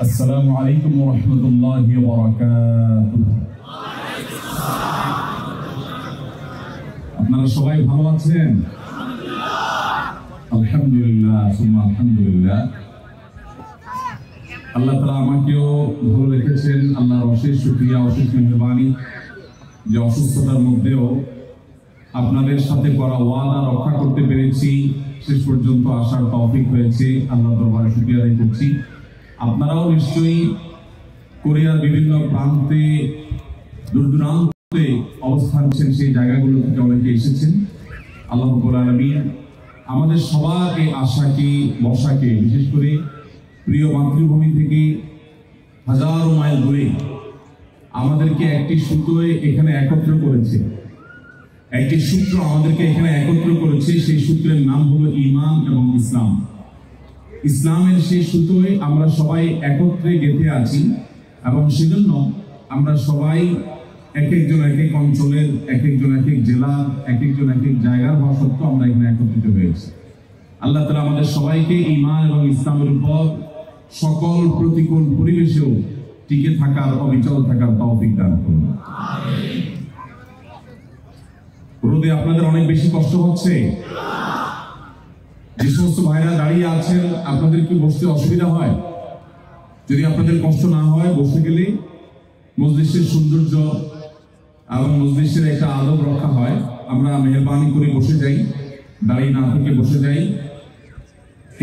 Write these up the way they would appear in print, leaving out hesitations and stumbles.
আসসালামু আলাইকুম ওয়া রাহমাতুল্লাহি ওয়া বারাকাতুহু। আপনারা সবাই ভালো আছেন? আলহামদুলিল্লাহ, সুম্মা আলহামদুলিল্লাহ। আল্লাহ তাআলা আমাকেও ভালো রেখেছেন। আল্লাহর অশেষ শুকরিয়া, অশেষ মেহেরবানি যে অসুস্থতার মধ্যেও আপনাদের সাথে করা ওয়াদা রক্ষা করতে পেরেছি, শেষ পর্যন্ত আসার তৌফিক হয়েছে। আল্লাহর দরবারে শুকরিয়া আদায় করছি। আপনারাও নিশ্চয়ই কোরিয়ার বিভিন্ন প্রান্তে, দূর দূরান্তে অবস্থান করছেন, সেই জায়গাগুলো থেকে অনেকে এসেছেন। আল্লাহ রাব্বুল আলামিন আমাদের সবাইকে, আশাকে, বসাকে, বিশেষ করে প্রিয় মাতৃভূমি থেকে হাজারো মাইল দূরে আমাদেরকে একটি সূত্রে এখানে একত্র করেছে। একটি সূত্র আমাদেরকে এখানে একত্র করেছে, সেই সূত্রের নাম হলো ঈমান এবং ইসলাম। ইসলামের সেই সূত্রে আমরা সবাই একত্রে গেঁথে আছি এবং সেজন্য আমরা সবাই এক একজন এক এক অঞ্চলের, এক একজন এক এক জেলার, এক একজন এক এক জায়গার হওয়া সত্ত্বেও আমরা এখানে একত্রিত হয়েছি। আল্লাহ তাআলা আমাদের সবাইকে ঈমান এবং ইসলামের উপর সকল প্রতিকূল পরিবেশেও টিকে থাকার, অবিচল থাকার তৌফিক দান করুন। রোদে আপনাদের অনেক বেশি কষ্ট হচ্ছে? যে সমস্ত ভাইরা দাঁড়িয়ে আছেন, আপনাদের কি বসতে অসুবিধা হয়? যদি আপনাদের কষ্ট না হয়, বসে গেলে মজলিসের সৌন্দর্য এবং মজলিসের একটা আদব রক্ষা হয়। আমরা মেহরবানি করে বসে যাই, দাঁড়িয়ে না থেকে বসে যাই।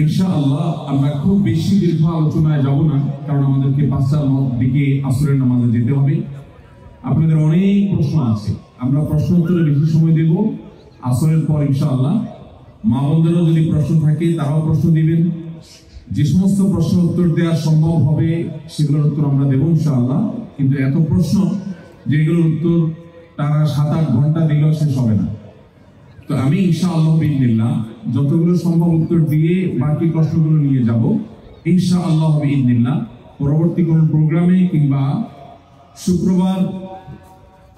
ইনশাআল্লাহ আমরা খুব বেশি দীর্ঘ আলোচনায় যাব না, কারণ আমাদেরকে 5টার দিকে আসরের নামাজে যেতে হবে। আপনাদের অনেক প্রশ্ন আছে, আমরা প্রশ্ন উত্তরে বেশি সময় দেব। আসরের পর ইনশাআল্লাহ মা বোনদেরও যদি প্রশ্ন থাকে তারাও প্রশ্ন দিবেন। যে সমস্ত প্রশ্ন উত্তর দেওয়া সম্ভব হবে সেগুলোর উত্তর আমরা দেবো ইনশাআল্লাহ। কিন্তু এত প্রশ্ন যেগুলোর উত্তর তারা 7-8 ঘন্টা দিলেও শেষ হবে না। তো আমি ইনশাআল্লাহ বিইذনিল্লাহ যতগুলো সম্ভব উত্তর দিয়ে বাকি প্রশ্নগুলো নিয়ে যাব ইনশাআল্লাহ বিইذনিল্লাহ। পরবর্তী কোনো প্রোগ্রামে কিংবা শুক্রবার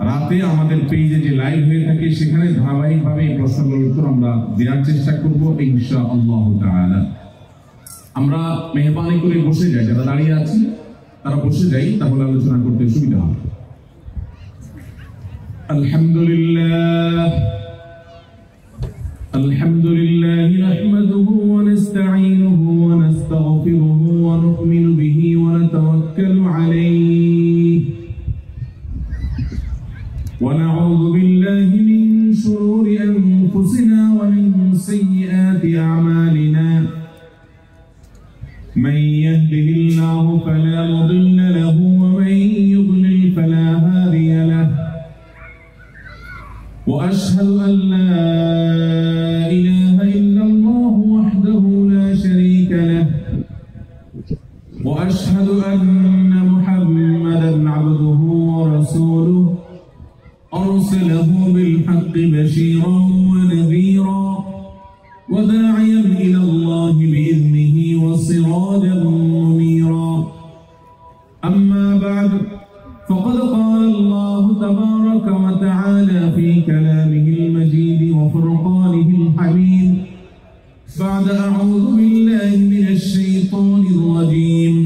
রাতে আমাদের পেজে যে লাইভ হয়ে থাকে সেখানে ধারাবাহিকভাবে এই প্রশ্নগুলোর উত্তর আমরা দেওয়ার চেষ্টা করব ইনশাআল্লাহ তাআলা। আমরা মেহরবানি করে বসে যাই, যারা দাঁড়িয়ে আছি তারা বসে যাই, তাহলে আলোচনা করতে সুবিধা হবে। আলহামদুলিল্লাহ আলহামদুলিল্লাহ নাহমাদুহু ওয়া নাস্তাঈনুহু ওয়া নাস্তাগফিরুহু ওয়া নু'মিনু বিহি ওয়া নাতাওয়াক্কালু আলাইহি ونعوذ بالله من شرور أنفسنا ومن سيئات أعمالنا من يهده الله فلا مضل له ومن يضلل فلا هادي له وأشهد أن لا إله إلا الله وحده لا شريك له وأشهد أن محمدا عبده ورسوله أرسله بالحق بشيرا ونذيرا وداعيا إلى الله بإذنه وسراجا منيرا أما بعد فقد قال الله تبارك وتعالى في كلامه المجيد وفرقانه الحميد بعد أعوذ بالله من الشيطان الرجيم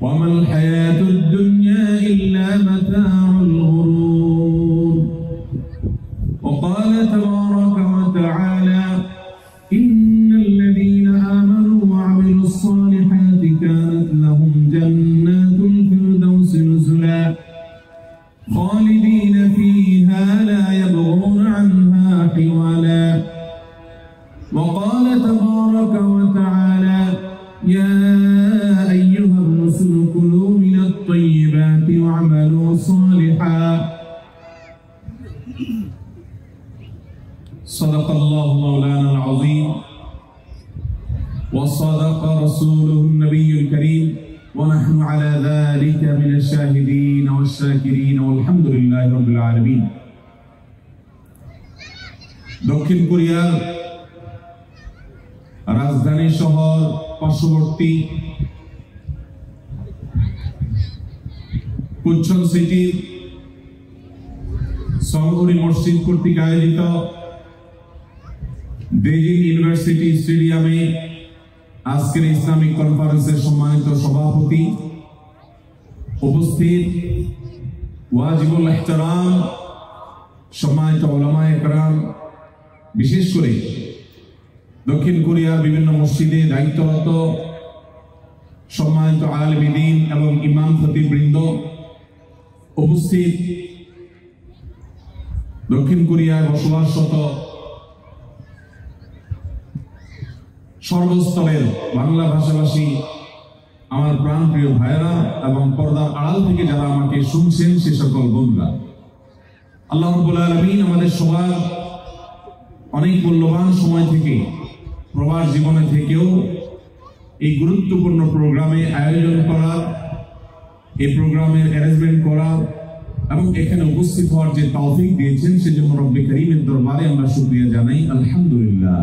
وما الحياة الدنيا إلا متاع الغرور وقال تبارك وتعالى إن الذين آمنوا وعملوا الصالحات كانت لهم جنات الفردوس نزلا خالدين فيها لا يبغون عنها حولا وقال تبارك وتعالى يا أيها الرسل كلوا من الطيبات واعملوا صالحا صدق الله مولانا العظيم وصدق رسوله النبي الكريم ونحن على ذلك من الشاهدين والشاكرين والحمد لله رب العالمين। দক্ষিণ কোরিয়ার রাজধানী শহর পার্শ্ববর্তী কুনচন সিটি সঙ্গরি মসজিদ কর্তৃক আয়োজিত বেজিং ইউনিভার্সিটি স্টেডিয়ামে আজকের ইসলামিক কনফারেন্সের সম্মানিত সভাপতি, উপস্থিত ওয়াজিবুল ইহতারাম সম্মানিত উলামায়ে কেরাম, বিশেষ করে দক্ষিণ কোরিয়ার বিভিন্ন মসজিদে দায়িত্বরত সম্মানিত আলেম দ্বীন এবং ইমাম খতিববৃন্দ, উপস্থিত দক্ষিণ কোরিয়ায় বসবাসরত সর্বস্তরের বাংলা ভাষাভাষী আমার প্রাণপ্রিয় ভাইয়েরা এবং পর্দার আড়াল থেকে যারা আমাকে শুনছেন সে সকল বন্ধুরা, আল্লাহ রাব্বুল আলামিন আমাদের সবার অনেক মূল্যবান সময় থেকে, প্রবাস জীবনে থেকেও এই গুরুত্বপূর্ণ প্রোগ্রামে আয়োজন করা, এই প্রোগ্রামের অ্যারেঞ্জমেন্ট করা এবং এখানে উপস্থিত হওয়ার যে তৌফিক দিয়েছেন সেজন্য রব্বে কারীমের দরবারে আমরা শুকরিয়া জানাই, আলহামদুলিল্লাহ।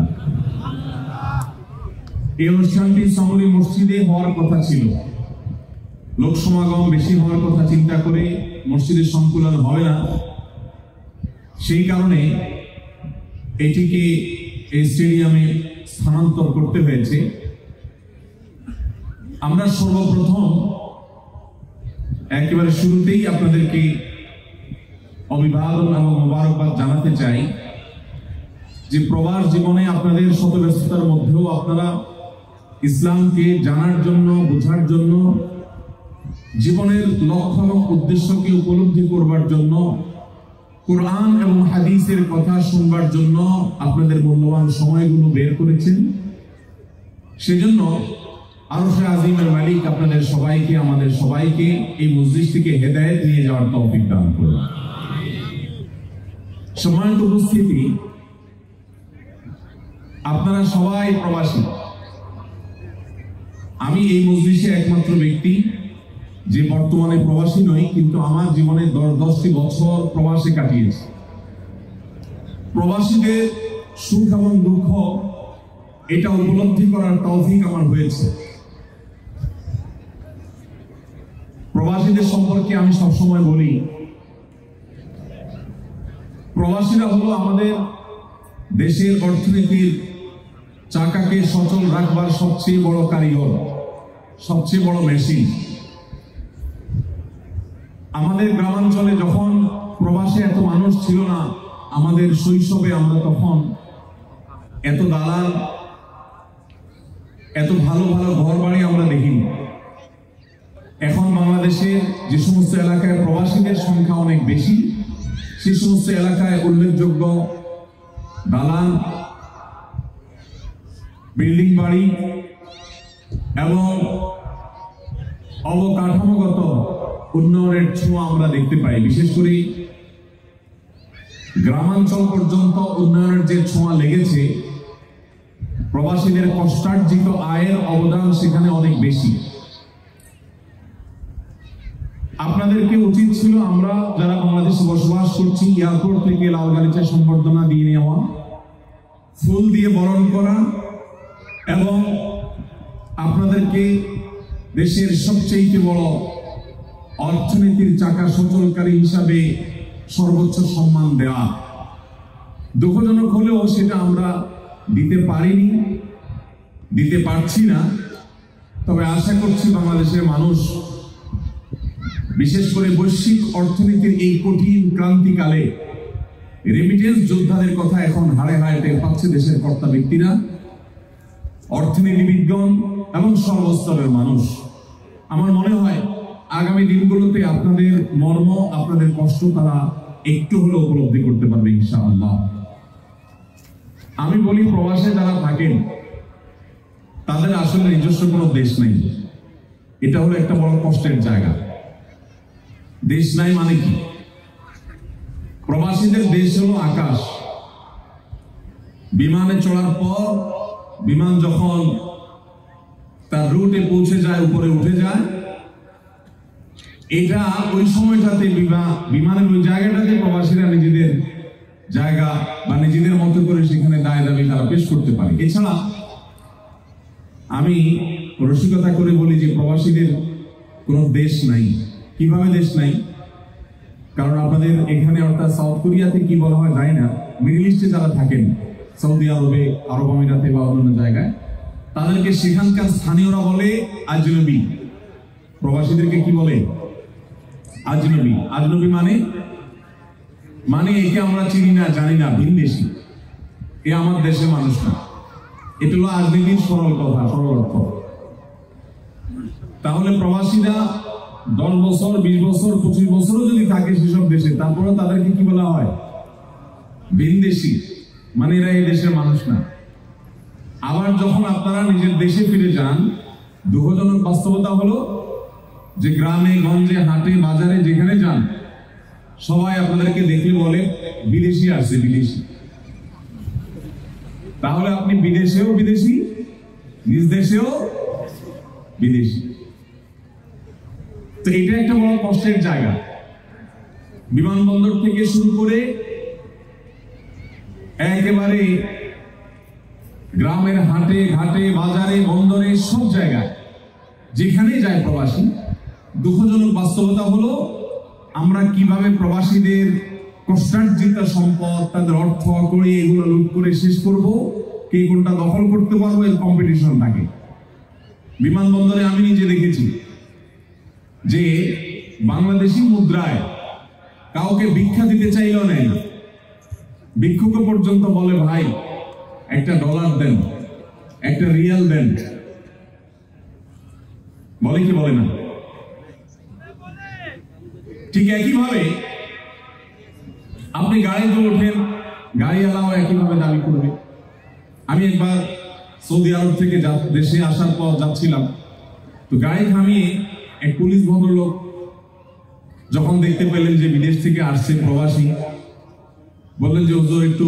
এই অনুষ্ঠানটি সামরি মসজিদে হওয়ার কথা ছিল, লোক সমাগম বেশি হওয়ার কথা চিন্তা করে মসজিদের সংকুলন হবে না, সেই কারণে এটিকে এই স্টেডিয়ামে স্থানান্তর করতে হয়েছে। আমরা সর্বপ্রথম একেবারে শুরুতেই আপনাদেরকে অভিবাদন এবং মোবারকবাদ জানাতে চাই যে প্রবাস জীবনে আপনাদের শত ব্যস্ততার মধ্যেও আপনারা ইসলামকে জানার জন্য, বোঝার জন্য, জীবনের লক্ষ্য এবং উদ্দেশ্যকে উপলব্ধি করবার জন্য, কোরআন এবং হাদিসের কথা শুনবার জন্য আপনাদের মূল্যবান সময়গুলো বের করেছেন। সেজন্য আরশে আজিমের মালিক আপনাদের সবাইকে, আমাদের সবাইকে এই মজলিস থেকে হেদায়েত নিয়ে যাওয়ার তৌফিক দান করুন। সম্মানিত উপস্থিতি, আপনারা সবাই প্রবাসী। আমি এই মজলিসে একমাত্র ব্যক্তি যে বর্তমানে প্রবাসী নই, কিন্তু আমার জীবনে 10টি বছর প্রবাসে কাটিয়েছি। প্রবাসীদের সুখ এবং দুঃখ এটা উপলব্ধি করার তৌফিক আমার হয়েছে। প্রবাসীদের সম্পর্কে আমি সবসময় বলি, প্রবাসীরা হলো আমাদের দেশের অর্থনীতির চাকাকে সচল রাখবার সবচেয়ে বড় কারিগর, সবচেয়ে বড় মেশিন। আমাদের গ্রামাঞ্চলে যখন প্রবাসে এত মানুষ ছিল না, আমাদের শৈশবে আমরা তখন এত দালান, এত ভালো ভালো ঘর বাড়ি আমরা দেখিনি। এখন বাংলাদেশের যে সমস্ত এলাকায় প্রবাসীদের সংখ্যা অনেক বেশি, সেই সমস্ত এলাকায় উল্লেখযোগ্য দালান, বিল্ডিং বাড়ি এবং অবকাঠামোগত উন্নয়নের ছোঁয়া আমরা দেখতে পাই। বিশেষ করে গ্রামাঞ্চল পর্যন্ত উন্নয়নের যে ছোঁয়া লেগেছে, প্রবাসীদের কষ্টার্জিত আয়ের অবদান সেখানে অনেক বেশি। আপনাদেরকে উচিত ছিল আমরা যারা বাংলাদেশে বসবাস করছি, এয়ারপোর্ট থেকে লাল গালিচা সম্বর্ধনা দিয়ে নেওয়া, ফুল দিয়ে বরণ করা এবং আপনাদেরকে দেশের সবচেয়ে বড় অর্থনীতির চাকা সচলকারী হিসাবে সর্বোচ্চ সম্মান দেওয়া। দুঃখজনক হলেও সেটা আমরা দিতে পারিনি, দিতে পারছি না। তবে আশা করছি বাংলাদেশের মানুষ, বিশেষ করে বৈশ্বিক অর্থনীতির এই কঠিন ক্রান্তিকালে রেমিটেন্স যোদ্ধাদের কথা এখন হাড়ে হাড়ে টের পাচ্ছে দেশের কর্তা ব্যক্তিরা, অর্থনীতিবিদগণ এবং সর্বস্তরের মানুষ। আমার মনে হয় আগামী দিনগুলোতে আপনাদের মর্ম, আপনাদের কষ্ট তারা একটু হলেও উপলব্ধি করতে পারবে ইনশাআল্লাহ। আমি বলি, প্রবাসে যারা থাকেন তাদের আসলে নিজস্ব কোনো দেশ নেই। এটা হলো একটা বড় কষ্টের জায়গা। দেশ নাই মানে কি? প্রবাসীদের দেশ হলো আকাশ। বিমানে চড়ার পর বিমান যখন তার রুটে পৌঁছে যায়, উপরে উঠে যায়, এটা ওই সময়টাতে বিমানের ওই জায়গাটাতে প্রবাসীরা নিজেদের জায়গা বা নিজেদের মতো করে সেখানে দায় দাবি তারা পেশ করতে পারে। এছাড়া আমি রসিকতা করে বলি যে প্রবাসীদের কোনো দেশ নাই। কিভাবে দেশ নাই? কারণ আপনাদের এখানে অর্থাৎ সাউথ কোরিয়াতে কি বলা হয় জানি না, মিডল ইস্টে যারা থাকেন, সৌদি আরবে, আরব আমিরাতে বা অন্যান্য জায়গায়, তাদেরকে সেখানকার স্থানীয়রা বলে আজনবী। প্রবাসীদেরকে কি বলে? আজনবী। আজনবী মানে একে আমরা চিনি না, জানি না, ভিনদেশী, এ আমার দেশের মানুষ না। এটা হলো আজনবীর সরল কথা, সরল অর্থ। তাহলে প্রবাসীরা 10 বছর, 20 বছর, 25 বছরও যদি থাকে সেসব দেশে, তারপরে তাদেরকে কি বলা হয়? ভিনদেশী, মানে এরা এই দেশের মানুষ না। আবার যখন আপনারা নিজের দেশে ফিরে যান, দুঃখজনক বাস্তবতা হলো যে গ্রামে গঞ্জে হাটে বাজারে যেখানে যান, সবাই আপনাদেরকে দেখলে বলে বিদেশি আসছে, বিদেশি। তাহলে আপনি বিদেশেও বিদেশি, নিজ দেশেও বিদেশি। তো এটা একটা বড় কষ্টের জায়গা। বিমানবন্দর থেকে শুরু করে একেবারে গ্রামের হাটে ঘাটে বাজারে বন্দরে সব জায়গায় যেখানে যায় প্রবাসী, দুঃখজনক বাস্তবতা হলো আমরা কিভাবে প্রবাসীদের কষ্টার্জিত সম্পদ, তাদের অর্থ করে এগুলো লুট করে শেষ করব, কে কোনটা দখল করতে পারবো, এর কম্পিটিশন থাকে। বিমানবন্দরে আমি নিজে দেখেছি যে বাংলাদেশি মুদ্রায় কাউকে ভিক্ষা দিতে চাইলেও নেয় না। ভিক্ষুক পর্যন্ত বলে ভাই একটা ডলার দেন, একটা রিয়াল দেন, বলে কি বলে না? ঠিক একইভাবে আপনি গাড়িতে ওঠেন, গাড়িওয়ালাও একইভাবে দাবি করবে। আমি একবার সৌদি আরব থেকে দেশে আসার পর যাচ্ছিলাম, তো গাড়ি থামিয়ে এক পুলিশ ভদ্রলোক যখন দেখতে পেলেন যে বিদেশ থেকে আসছে প্রবাসী, বললেন যে হুজুর একটু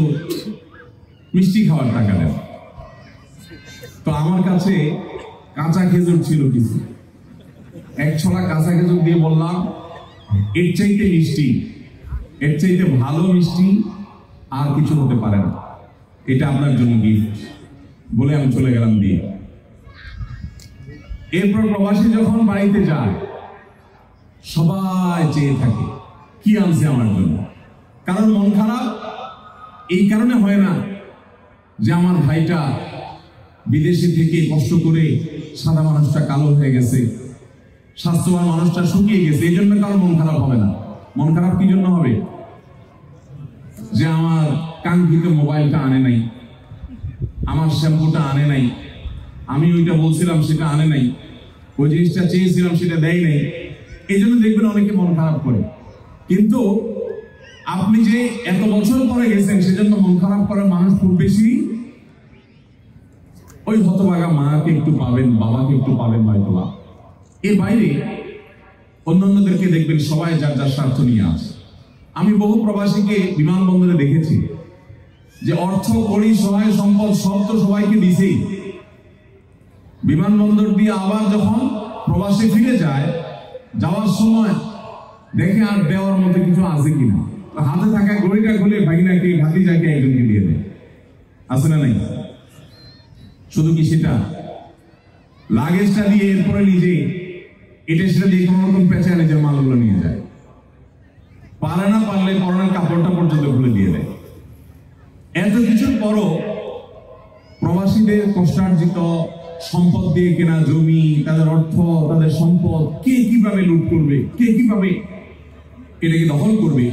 মিষ্টি খাওয়ার টাকা দেন। তো আমার কাছে কাঁচা খেজুর ছিল কিছু, এক ছড়া কাঁচা খেজুর দিয়ে বললাম এর চাইতে মিষ্টি, এর চাইতে ভালো মিষ্টি আর কিছু হতে পারে না, এটা আপনার জন্য গিফট বলে আমি চলে গেলাম দিয়ে। এরপর প্রবাসী যখন বাড়িতে যায় সবাই চেয়ে থাকে কি আনছে আমার জন্য। কারণ মন খারাপ এই কারণে হয় না যে আমার ভাইটা বিদেশে থেকে কষ্ট করে সাদা মানুষটা কালো হয়ে গেছে, স্বাস্থ্যবান মানুষটা শুকিয়ে গেছে, এই জন্য কারো মন খারাপ হবে না। মন খারাপ কি জন্য হবে? যে আমার কাঙ্ক্ষিত মোবাইলটা আনে নাই, আমার শ্যাম্পুটা আনে নাই, আমি ওইটা বলছিলাম সেটা আনে নাই, ওই জিনিসটা চেয়েছিলাম সেটা দেয় নাই, এই জন্য দেখবেন অনেকে মন খারাপ করে। কিন্তু আপনি যে এত বছর পরে গেছেন সেজন্য মন খারাপ করার মানুষ খুব বেশি। ওই হতভাগা মাকে একটু পাবেন, বাবাকে একটু পাবেন হয়তোবা, এর বাইরে অন্যান্যদেরকে দেখবেন সবাই যার যার স্বার্থ নিয়ে আসে। আমি বহু প্রবাসীকে বিমানবন্দরে দেখেছি যে অর্থ কড়ি সহায় সম্পদ সব তো সবাইকে দিছেই, বিমানবন্দর দিয়ে আবার যখন প্রবাসী ফিরে যায়, যাওয়ার সময় দেখে আর দেওয়ার মতো কিছু আছে কিনা, হাতে থাকা ঘড়িটা খুলে ভাগিনাকে ভাতিজাকে একজনকে দিয়ে দেয়, আছে না নাই? শুধু কি সেটা, লাগেজটা দিয়ে এরপরে নিজে এটা সেটা দিয়ে কোনো রকম পেঁচা নিজের মালগুলো নিয়ে যায়, পারে না পারলে পরনের কাপড়টা পর্যন্ত খুলে দিয়ে দেয়। এত কিছুর পরও প্রবাসীদের কষ্টার্জিত সম্পদ দিয়ে কেনা জমি, তাদের অর্থ, তাদের সম্পদ কে কিভাবে লুট করবে, কে কিভাবে এটাকে দখল করবে,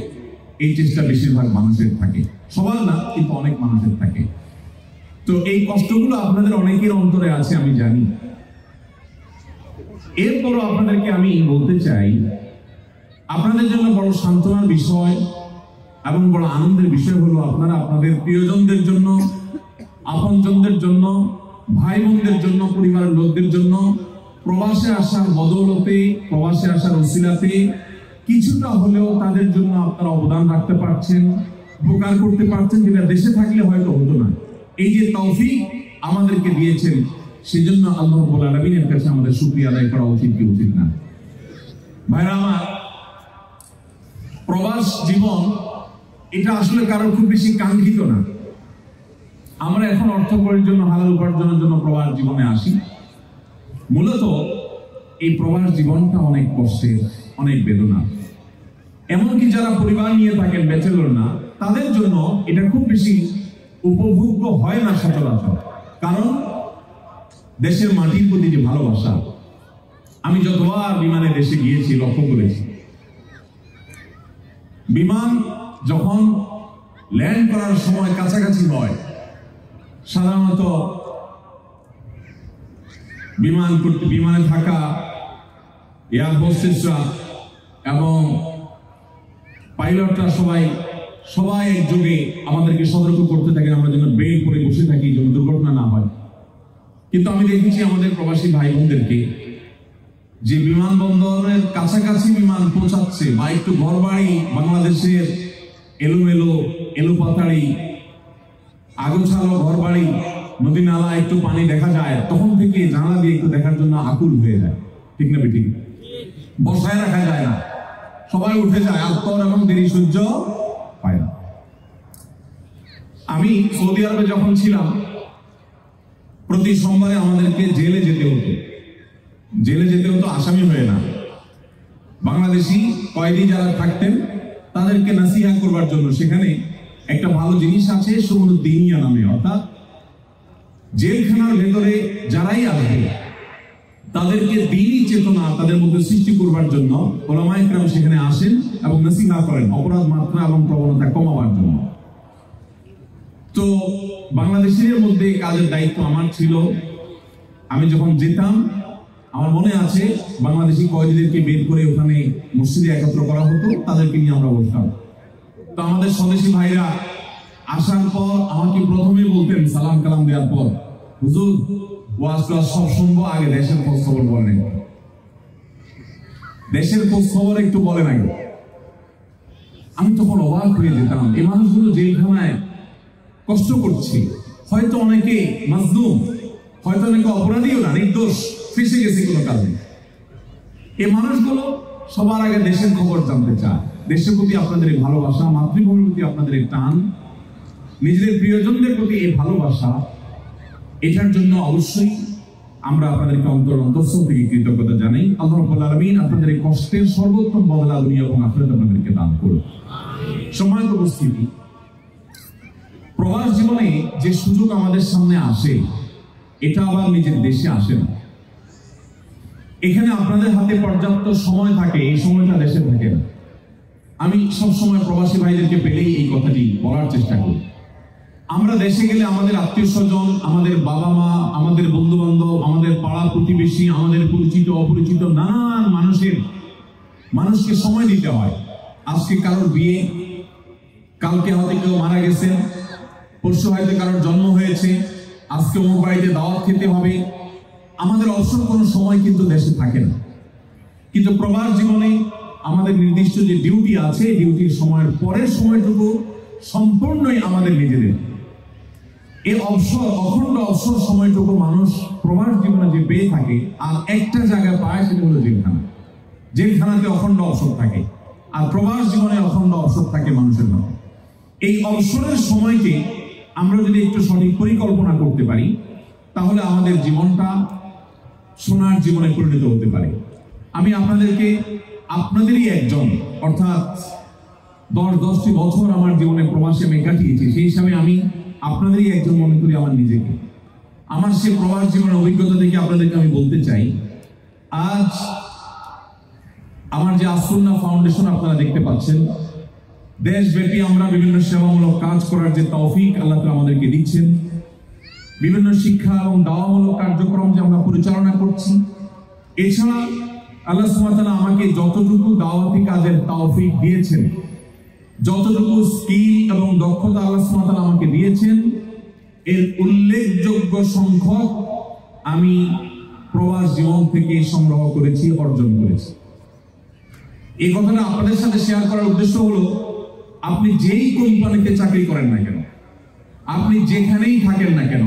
এই চেষ্টা বেশিরভাগ মানুষের থাকে, সবার না কিন্তু অনেক মানুষের থাকে। তো এই কষ্টগুলো আপনাদের অনেকের অন্তরে আছে আমি জানি। এরপরও আপনাদেরকে আমি বলতে চাই, আপনাদের জন্য বড় সান্ত্বনার বিষয় এবং বড় আনন্দের বিষয় হলো আপনারা আপনাদের প্রিয়জনদের জন্য, আপনজনদের জন্য, ভাই বোনদের জন্য, পরিবারের লোকদের জন্য প্রবাসে আসার বদৌলতে, প্রবাসে আসার ওসিলাতে কিছুটা হলেও তাদের জন্য আপনারা অবদান রাখতে পারছেন, উপকার করতে পারছেন, যেটা দেশে থাকলে হয়তো হতো না। এই যে তৌফিক আমাদেরকে দিয়েছেন, সেজন্য আল্লাহ রাব্বুল আলামিনের কাছে আমাদের শুকরিয়া আদায় করা উচিত কি উচিত না? ভাইরা আমার, প্রবাস জীবন এটা আসলে কারোর খুব বেশি কাঙ্ক্ষিত না। আমরা এখন অর্থ করার জন্য, হালাল উপার্জনের জন্য প্রবাস জীবনে আসি। মূলত এই প্রবাস জীবনটা অনেক কষ্টের, অনেক বেদনা। এমনকি যারা পরিবার নিয়ে থাকেন, ব্যাচেলর না, তাদের জন্য এটা খুব বেশি উপভোগ্য হয় না সচরাচর। কারণ দেশের মাটির প্রতি যে ভালোবাসা। আমি যতবার বিমানে দেশে গিয়েছি লক্ষ্য করেছি, বিমান যখন ল্যান্ড করার সময় কাছাকাছি হয়, সাধারণত বিমানে থাকা এয়ার হোস্টেসরা এবং পাইলটরা সবাই একযোগে আমাদেরকে সতর্ক করতে থাকেন আমরা যেন বেল্ট পরে বসে থাকি, যেন দুর্ঘটনা না হয়। কিন্তু আমি দেখেছি আমাদের প্রবাসী ভাই বোনদেরকে যে বিমানবন্দরের কাছাকাছি বিমান পৌঁছাচ্ছে বা একটু ঘরবাড়ি বাংলাদেশের এলোপাতাড়ি আগোছালো ঘরবাড়ি, নদী নালা একটু পানি দেখা যায়, তখন থেকে জানালা দিয়ে একটু দেখার জন্য আকুল হয়ে যায়। ঠিক না বেঠিক? বসায় রাখা যায় না, সবাই উঠে যায়, আত্মর এবং দেরি সহ্য পায় না। আমি সৌদি আরবে যখন ছিলাম, প্রতি সোমবারে আমাদেরকে জেলে যেতে হতো আসামি হয়ে না, বাংলাদেশি কয়েদি যারা থাকতেন তাদেরকে নাসিহা করবার জন্য। সেখানে একটা ভালো জিনিস আছে সুমনুদ্দিনিয়া নামে, অর্থাৎ জেলখানার ভেতরে যারাই আসবে তাদেরকে দ্বীনি চেতনা তাদের মধ্যে সৃষ্টি করবার জন্য ওলামায়ে কেরাম সেখানে আসেন এবং নাসিহা করেন অপরাধ মাত্রা এবং প্রবণতা কমাবার জন্য। তো বাংলাদেশিদের মধ্যে কাজের দায়িত্ব আমার ছিল। আমি যখন যেতাম, আমার মনে আছে বাংলাদেশি কয়েদিদেরকে বের করে ওখানে মসজিদে একত্র করা হতো, তাদেরকে নিয়ে আমরা বসতাম। তো আমাদের স্বদেশী ভাইরা আসার পর আমাকে প্রথমে বলতেন সালাম কালাম দেওয়ার পর, হুজুর ওয়াজ ক্লাস সব শুনবো, আগে দেশের খোঁজ খবর বলেন, দেশের খোঁজ খবর একটু বলেন আগে। আমি তখন অবাক হয়ে যেতাম, এই মানুষগুলো জেলখানায় কষ্ট করছে, হয়তো অনেকে মাজলুম, হয়তো অনেকে অপরাধীও না, নির্দোষ, ফেসে গেছে কোনো কারণে। এই মানুষগুলো সবার আগে দেশের খবর জানতে চায়। দেশের প্রতি আপনাদের এই ভালোবাসা, মাতৃভূমির প্রতি আপনাদের এই টান, নিজেদের প্রিয়জনদের প্রতি এই ভালোবাসা, এটার জন্য অবশ্যই আমরা আপনাদেরকে অন্তঃস্থল থেকে কৃতজ্ঞতা জানাই। আল্লাহ রাব্বুল আলামিন আপনাদের এই কষ্টের সর্বোত্তম বদলা দুনিয়া এবং আখিরাত আপনাদেরকে দান করুন। সম্মানিত উপস্থিতি, প্রবাস জীবনে যে সুযোগ আমাদের সামনে আসে, এটা আবার নিজের দেশে আসে না। এখানে আপনাদের হাতে পর্যাপ্ত সময় থাকে, এই সময়টা দেশে থাকে না। আমি সবসময় প্রবাসী ভাইদেরকে পেলেই এই কথাটি বলার চেষ্টা করি। আমরা দেশে গেলে আমাদের আত্মীয় স্বজন, আমাদের বাবা মা, আমাদের বন্ধু বান্ধব, আমাদের পাড়া প্রতিবেশী, আমাদের পরিচিত অপরিচিত নানান মানুষকে সময় দিতে হয়। আজকে কারোর বিয়ে, কালকে হয়তো কেউ মারা গেছেন, পরশু হয়তো কারোর জন্ম হয়েছে, আজকে ওর বাড়িতে দাওয়াত খেতে হবে। আমাদের অবসর কোনো সময় কিন্তু দেশে থাকে না। কিন্তু প্রবাস জীবনে আমাদের নির্দিষ্ট যে ডিউটি আছে, ডিউটির সময়ের পরের সময়টুকু সম্পূর্ণই আমাদের নিজেদের। এই অখণ্ড অবসর সময়টুকু মানুষ প্রবাস জীবনে যে পেয়ে থাকে, আর একটা জায়গায় পায়, সেটা হলো জেলখানা। জেলখানাতে অখণ্ড অবসর থাকে, আর প্রবাস জীবনে অখণ্ড অবসর থাকে মানুষের মধ্যে। এই অবসরের সময়কে আমরা যদি একটু সঠিক পরিকল্পনা করতে পারি, তাহলে আমাদের জীবনটা সোনার জীবনে পরিণত হতে পারে। আমি আপনাদেরকে, আপনাদেরই একজন, অর্থাৎ 10টি বছর আমার জীবনে প্রবাসে আমি কাটিয়েছি, সেই হিসাবে আমি আপনাদেরই একজন মনে করি আমার নিজেকে। আমার সে প্রবাস জীবনের অভিজ্ঞতা থেকে আপনাদেরকে আমি বলতে চাই, আজ আমার যে আসুন্নাহ ফাউন্ডেশন আপনারা দেখতে পাচ্ছেন, দেশব্যাপী আমরা বিভিন্ন সেবামূলক কাজ করার যে তৌফিক আল্লাহ তাআলা আমাদেরকে দিচ্ছেন, বিভিন্ন শিক্ষা এবং দাওয়ামূলক কার্যক্রম যে আমরা পরিচালনা করছি, এছাড়া আল্লাহ সুবহানাহু ওয়া তাআলা আমাকে যতটুকু দাওয়াতি কাজের তৌফিক দিয়েছেন, যতটুকু স্কিল এবং দক্ষতা আল্লাহ সুবহানাহু ওয়া তাআলা আমাকে দিয়েছেন, এর উল্লেখযোগ্য সংখ্যক আমি প্রবাস জীবন থেকে সংগ্রহ করেছি, অর্জন করেছি। এই কথাটা আপনাদের সাথে শেয়ার করার উদ্দেশ্য হলো, আপনি যেই কোম্পানিতে চাকরি করেন না কেন, আপনি যেখানেই থাকেন না কেন,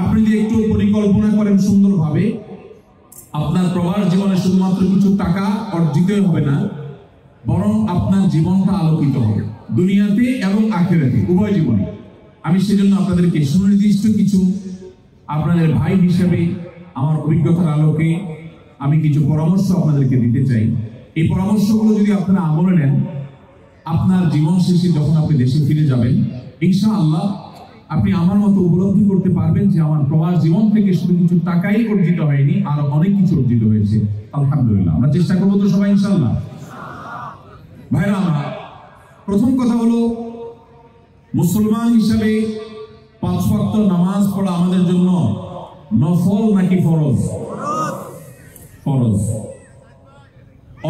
আপনি যদি একটু পরিকল্পনা করেন সুন্দরভাবে, আপনার প্রবাস জীবনে শুধুমাত্র কিছু টাকা অর্জিতই হবে না, বরং আপনার জীবনটা আলোকিত হবে, দুনিয়াতে এবং আখিরাতে, উভয় জীবনে। আমি সেজন্য আপনাদেরকে সুনির্দিষ্ট কিছু, আপনাদের ভাই হিসেবে আমার অভিজ্ঞতার আলোকে আমি কিছু পরামর্শ আপনাদেরকে দিতে চাই। এই পরামর্শগুলো যদি আপনারা আমলে নেন, আপনার জীবন শেষে যখন আপনি দেশে ফিরে যাবেন, ইনশাআল্লাহ আপনি আমার মতো উপলব্ধি করতে পারবেন যে আমার প্রবাস জীবন থেকে শুধু কিছু টাকাই অর্জিত হয়নি, আর অনেক কিছু অর্জিত হয়েছে। আলহামদুলিল্লাহ, আমরা চেষ্টা করবো তো সবাই ইনশাআল্লাহ। ভাইরা আমার, প্রথম কথা হলো, মুসলমান হিসেবে 5 ওয়াক্ত নামাজ পড়া আমাদের জন্য নফল নাকি ফরজ? ফরজ।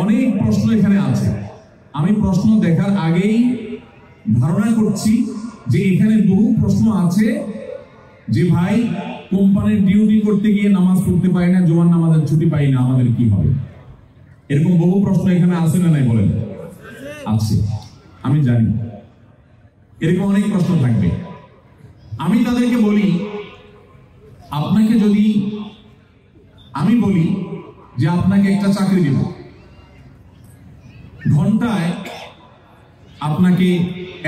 অনেক প্রশ্ন এখানে আছে। আমি প্রশ্ন দেখার আগেই ধারণা করছি যে এখানে বহু প্রশ্ন আছে যে ভাই, কোম্পানির ডিউটি করতে গিয়ে নামাজ পড়তে পারি না, জুমার নামাজের ছুটি পাই না, আমাদের কি হবে? এরকম বহু প্রশ্ন এখানে আছে না নাই বলেন? আছে, আমি জানি এরকম অনেক প্রশ্ন থাকবে। আমি তাদেরকে বলি, আপনাকে যদি আমি বলি যে আপনাকে একটা চাকরি দেব, ঘন্টায় আপনাকে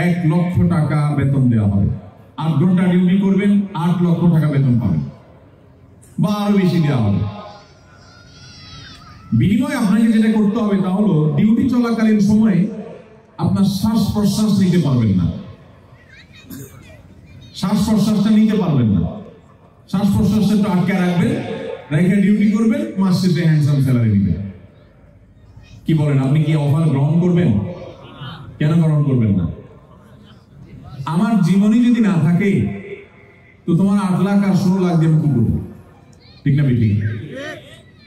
1 লক্ষ টাকা বেতন দেওয়া হবে, 8 ঘন্টা ডিউটি করবেন, 8 লক্ষ টাকা বেতন পাবেন, বা আরো বেশি দেওয়া হবে। বিনিময়ে আপনাকে যেটা করতে হবে তা হলো, ডিউটি চলাকালীন সময়ে আপনার শ্বাস প্রশ্বাস নিতে পারবেন না, শ্বাস প্রশ্বাসটা নিতে পারবেন না, শ্বাস প্রশ্বাসটা একটু আটকে রাখবেন, রেখে ডিউটি করবেন, মাস শেষে হ্যান্ডসাম স্যালারি দিবেন। কি বলেন, আপনি কি অফার গ্রহণ করবেন? কেন গ্রহণ করবেন না? আমার জীবনই যদি না থাকে তো তোমার 8 লাখ আর 16 লাখ দিয়ে কি করবো? ঠিক না বেটি?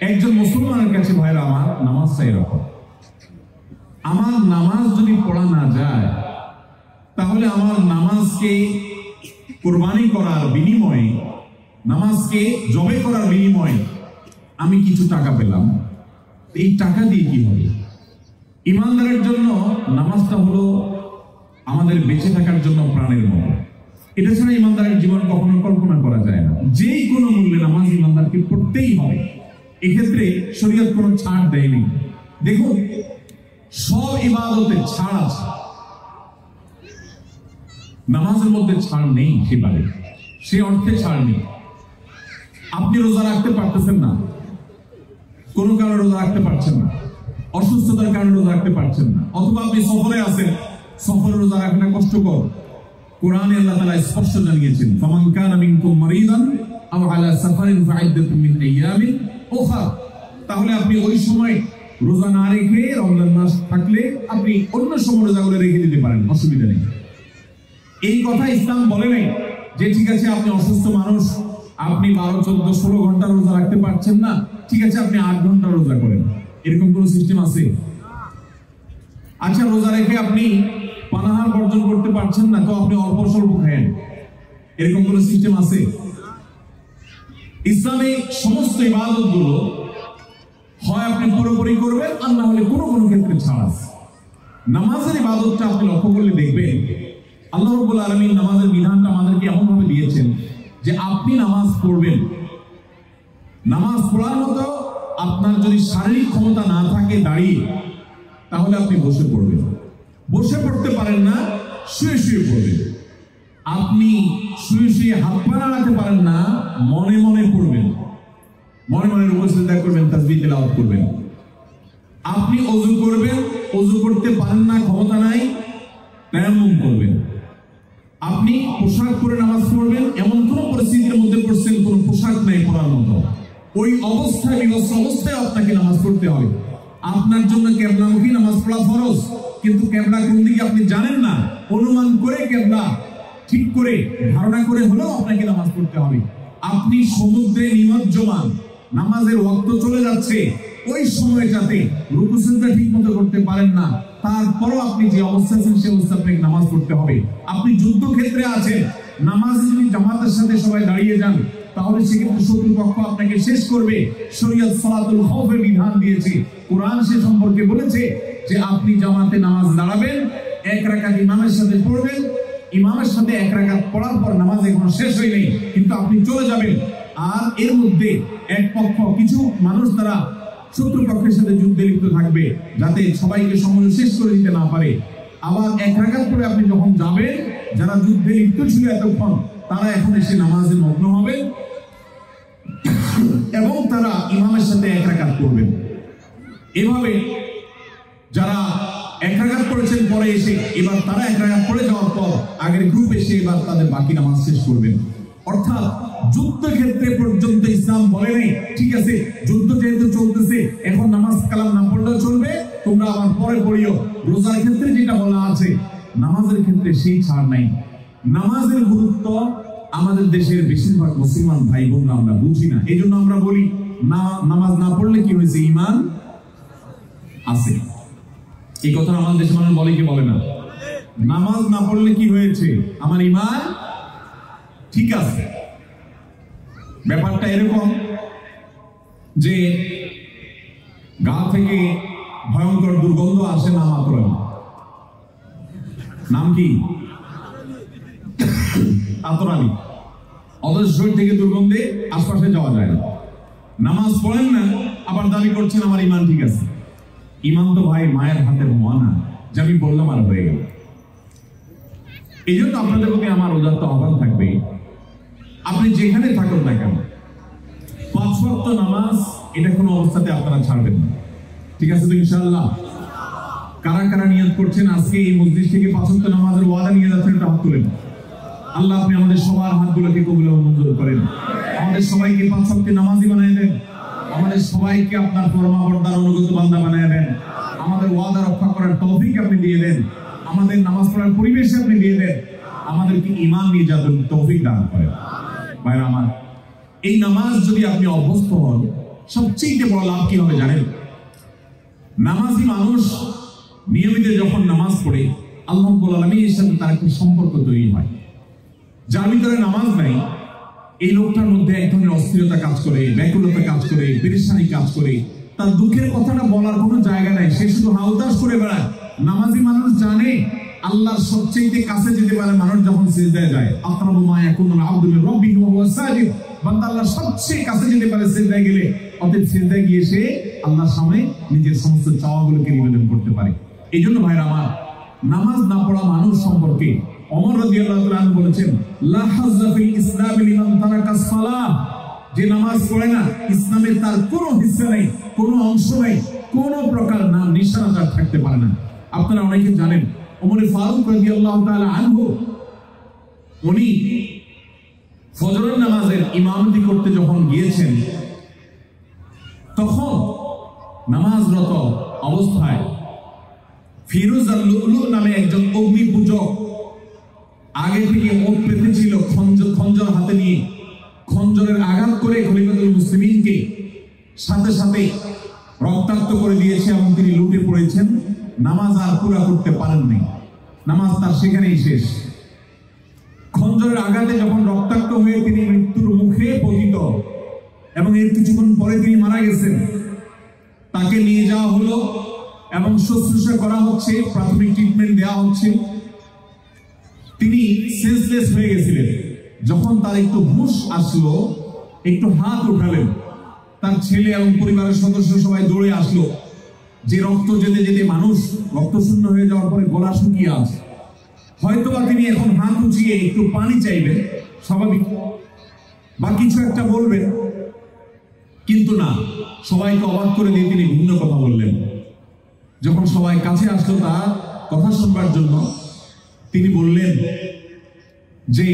একজন মুসলমানের কাছে ভাইরা আমার, নামাজটা এরকম। আমার নামাজ যদি পড়া না যায়, তাহলে আমার নামাজকে কুরবানি করার বিনিময়ে, নামাজকে জবে করার বিনিময়ে আমি কিছু টাকা পেলাম, এই টাকা দিয়ে কি হবে? ইমানদারের জন্য নামাজটা হলো আমাদের বেঁচে থাকার জন্য প্রাণের মতো। এটা ছাড়া ইমানদারের জীবন কখনো কল্পনা করা যায় না। যে কোনো মূল্যে নামাজ ইমানদারকে পড়তেই হবে। এক্ষেত্রে শরীয়ত কোনো ছাড় দেয়নি। দেখুন, সব ইবাদতে ছাড় আছে, নামাজের মধ্যে ছাড় নেই। সেভাবে সে অর্থে ছাড় নেই। আপনি রোজা রাখতে পারতেছেন না, কোনো কারণে রোজা রাখতে পারছেন না, অসুস্থতার কারণে রোজা রাখতে পারছেন না, অথবা আপনি সফরে আছেন, সফরে রোজা রাখা কষ্টকর। কোরআনে আল্লাহ তাআলা স্পষ্ট জানিয়েছেন, ফামান কানা মিনকুম মারিদান আও আলা সাফারিন ফাইদ্দাতুম মিন আইয়ামিন উখরা। তাহলে আপনি ওই সময় রোজা না রেখে, রমজান মাস থাকলে আপনি অন্য সময় রোজাগুলো রেখে দিতে পারেন, অসুবিধা নেই। এই কথা ইসলাম বলে নাই যে ঠিক আছে আপনি অসুস্থ মানুষ, আপনি 12, 14, 16 ঘন্টা রোজা রাখতে পারছেন না, ঠিক আছে আপনি 8 ঘন্টা রোজা করেন। এরকম কোন সিস্টেম আছে? আচ্ছা, রোজা রেখে আপনি পানাহার বর্জন করতে পারছেন না, তো আপনি অল্প স্বল্প খায়েন, এরকম কোন সিস্টেম আছে? ইসলামে সমস্ত ইবাদত গুলো হয় আপনি পুরোপুরি করবেন, আর না হলে কোনো কোনো ক্ষেত্রে ছাড় আছে। নামাজের ইবাদতটা আপনি লক্ষ্য করলে দেখবেন, আল্লাহ রাব্বুল আলামিন নামাজের বিধানটা আমাদেরকে এমন ভাবে দিয়েছেন যে আপনি নামাজ পড়বেন, নামাজ পড়ার মতো আপনার যদি শারীরিক ক্ষমতা না থাকে দাঁড়িয়ে, তাহলে আপনি বসে পড়বেন। বসে পড়তে পারেন না, শুয়ে শুয়ে পড়বেন। আপনি শুয়ে শুয়ে হাত পা নাড়াতে পারেন না, মনে মনে পড়বেন, মনে মনে রুকু সিজদা করবেন, তাসবিহ তেলাওয়াত করবেন। আপনি ওযু করবেন, ওযু করতে পারেন না, ক্ষমতা নাই, তায়াম্মুম করবেন। আপনি পোশাক পরে নামাজ পড়বেন, এমন কোন পরিস্থিতির মধ্যে পড়ছেন কোন পোশাক নাই পড়ার মতো, ওই অবস্থায় বিবস্ত্র অবস্থায় আপনাকে নামাজ পড়তে হবে। আপনার জন্য কিবলামুখী নামাজ পড়া ফরজ, কিন্তু কিবলা কোন দিকে আপনি জানেন না, অনুমান করে কিবলা ঠিক করে ধারণা করে হলেও আপনাকে নামাজ পড়তে হবে। আপনি সমুদ্রে নিমজ্জমান, নামাজের ওয়াক্ত চলে যাচ্ছে, ওই সময়টাতে রুকু সিজদা ঠিকমতো করতে পারেন না, তারপরও আপনি যে অবস্থা আছেন সেই অবস্থা আপনাকে নামাজ পড়তে হবে। আপনি যুদ্ধক্ষেত্রে আছেন, নামাজে যদি জামাতের সাথে সবাই দাঁড়িয়ে যান, তাহলে সেক্ষেত্রে শত্রুপক্ষ আপনাকে শেষ করবে। শরীয়ত সালাতুল খাউফের বিধান দিয়েছে, কোরআন সে সম্পর্কে বলেছে যে আপনি জামাতে নামাজ দাঁড়াবেন, 1 রাকাত ইমামের সাথে পড়বেন, ইমামের সাথে 1 রাকাত পড়ার পর নামাজ এখনো শেষ হয়নি, কিন্তু আপনি চলে যাবেন। আর এর মধ্যে এক পক্ষ, কিছু মানুষ তারা শত্রুপক্ষের সাথে যুদ্ধে লিপ্ত থাকবে, যাতে সবাইকে সময় শেষ করে দিতে না পারে। আবার 1 রাকাত পরে আপনি যখন যাবেন, যারা যুদ্ধে লিপ্ত ছিল এতক্ষণ, তারা এখন এসে নামাজে মগ্ন হবে এবং তারা ইমামের সাথে 1 রাকাত পড়বেন। এভাবে যারা 1 রাকাত পড়েছেন পরে এসে, এবার তারা 1 রাকাত পড়ে যাওয়ার পর আগের গ্রুপ এসে এবার তাদের বাকি নামাজ শেষ করবেন। অর্থাৎ যুদ্ধক্ষেত্রে পর্যন্ত ইসলাম বলে নেই ঠিক আছে যুদ্ধ যেহেতু চলতেছে এখন নামাজ কালাম না পড়লেও চলবে, তোমরা আবার পরে পড়িও। রোজার ক্ষেত্রে যেটা বলা আছে, নামাজের ক্ষেত্রে সেই ছাড় নাই। নামাজের গুরুত্ব আমাদের দেশের বেশিরভাগ মুসলমান ভাই বোনরা আমরা বুঝি না। এই জন্য আমরা বলি না, নামাজ না পড়লে কি হয়েছে, ঈমান আছে। এই কথা আমাদের দেশের মানুষ বলে কি বলে না? নামাজ না পড়লে কি হয়েছে, আমার ঈমান ঠিক আছে। ব্যাপারটা এরকম যে গা থেকে ভয়ঙ্কর দুর্গন্ধ আসে না মাত্র, নাম কি আতরানি, অথচ শরীর থেকে দুর্গন্ধে আশপাশে যাওয়া যায় না। নামাজ পড়েন না আবার দাবি করছেন আমার ঈমান ঠিক আছে। ঈমান তো ভাই মায়ের হাতের মোয়ানা, যে আমি বললাম আর হয়ে গেল। এই জন্য আপনাদের প্রতি আমার উদাত্ত আহ্বান থাকবে, আপনি যেখানে থাকুন না কেন 5 ওয়াক্ত নামাজ এটা কোনো অবস্থাতে আপনারা ছাড়বেন না, ঠিক আছে তো ইনশাআল্লাহ? কারা কারা নিয়ত করছেন আজকে এই মসজিদ থেকে 5 ওয়াক্ত নামাজের ওয়াদা নিয়ে যাচ্ছেন, এটা হাত তুলেন। আল্লাহ আপনি আমাদের সবার হাতগুলোকে কবুল ও মঞ্জুর করেন, আমাদের সবাইকে 5 ওয়াক্ত নামাজি বানিয়ে দেন, আমাদের সবাইকে আপনার ফরমাবরদার অনুগত বান্দা বানিয়ে দেন, আমাদের ওয়াদা রক্ষা করার তৌফিক আপনি দিয়ে দেন, আমাদের নামাজ পড়ার পরিবেশ আপনি দিয়ে দেন, আমাদেরকে ঈমান নিয়ে যাওয়ার তৌফিক দান করেন। ভাইরা আমার, এই নামাজ যদি আপনি অভ্যস্ত হন, সবচেয়ে বড় লাভ কি হবে জানেন? নামাজি মানুষ নিয়মিত যখন নামাজ পড়ে আল্লাহ রাব্বুল আলামিনের সাথে তার একটা সম্পর্ক তৈরি হয়। যার ভিতরে নামাজ নাই, এই লোকটার মধ্যে এক ধরনের অস্থিরতা কাজ করে, ব্যাকুলতা কাজ করে, পেরেশানি কাজ করে, তার দুঃখের কথাটা বলার কোনো জায়গা নাই, সে শুধু হাউতাস করে বেড়ায়। নামাজি মানুষ জানে আল্লাহর সবচেয়ে কাছে যেতে পারে মানুষ যখন সিজদায় যায়। আকরাবু মা ইয়াকুনুল আবদু মির রাব্বিহি ওয়া হুয়া সাজিদ, বান্দা আল্লাহর সবচেয়ে কাছে যেতে পারে সিজদায় গেলে। অতএব সিজদায় গিয়ে সে আল্লাহর সামনে নিজের সমস্ত চাওয়াগুলোকে নিবেদন করতে পারে। এই জন্য ভাইরা আমার, নামাজ না পড়া মানুষ সম্পর্কে ওমর রাদিয়াল্লাহু তাআলা আনহু বলেছেন, লা হাজ্জা ফিল ইসলাম লিমান তারাকাস সালাহ, যে নামাজ পড়ে না ইসলামে তার কোনো হিস্সা নেই, কোনো অংশ নেই, কোনো প্রকার নাম নিশানা তার থাকতে পারে না। আপনারা অনেকে জানেন ওমর ফারুক রাদিয়াল্লাহু তাআলা আনহু উনি ফজরের নামাজের ইমামতি করতে যখন গিয়েছেন, তখন নামাজরত অবস্থায় ফিরোজ আল-লুলু নামে একজন অগ্নি পূজক আগে থেকে ওঠ পেতেছিল খঞ্জর হাতে নিয়ে, খঞ্জরের আঘাত করে খলিফাতুল মুসলিমিনকে সাথে সাথে রক্তাক্ত করে দিয়েছে এবং তিনি লুটে পড়েছেন। নামাজ আর পুরা করতে পারেননি, নামাজ তার সেখানেই শেষ। খঞ্জরের আঘাতে যখন রক্তাক্ত হয়ে তিনি মৃত্যুর মুখে পতিত এবং এর কিছুক্ষণ পরে তিনি মারা গেছেন, তাকে নিয়ে যাওয়া হলো এবং শুশ্রূষা করা হচ্ছে, প্রাথমিক ট্রিটমেন্ট দেওয়া হচ্ছে। তিনি সেন্সলেস হয়ে গেছিলেন। যখন তার একটু হুঁশ আসলো, একটু হাত উঠালেন, তার ছেলে এবং পরিবারের সদস্য সবাই দৌড়ে আসলো। যে রক্ত যেতে যেতে মানুষ রক্ত শূন্য হয়ে যাওয়ার পরে গলা শুকিয়ে আছে, হয়তোবা তিনি এখন হাত উঁচিয়ে একটু পানি চাইবেন, স্বাভাবিক, বা কিছু একটা বলবেন, কিন্তু না, সবাইকে অবাক করে দিয়ে তিনি ভিন্ন কথা বললেন। যখন সবাই কাছে আসলো তার কথা শুনবার জন্য, তিনি বললেন যে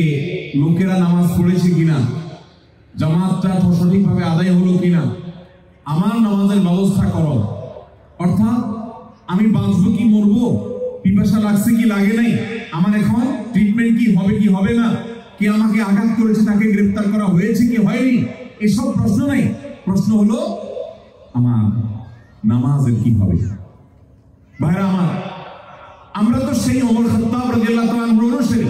লোকেরা নামাজ পড়েছে কিনা, জামাতটা সঠিকভাবে আদায় হলো কিনা, আমার নামাজের ব্যবস্থা করো। অর্থাৎ আমি বাঁচবো কি মরবো, পিপাসা লাগছে কি লাগে নাই, আমার এখন ট্রিটমেন্ট কি হবে কি হবে না, কে আমাকে আঘাত করেছে তাকে গ্রেফতার করা হয়েছে কি হয়নি, এসব প্রশ্ন নাই। প্রশ্ন হলো আমার নামাজের কি হবে। ভাইরা আমার, আমরা তো সেই ওমর খাত্তাব রাদিয়াল্লাহু তাআলা আনহুর অনুসারী,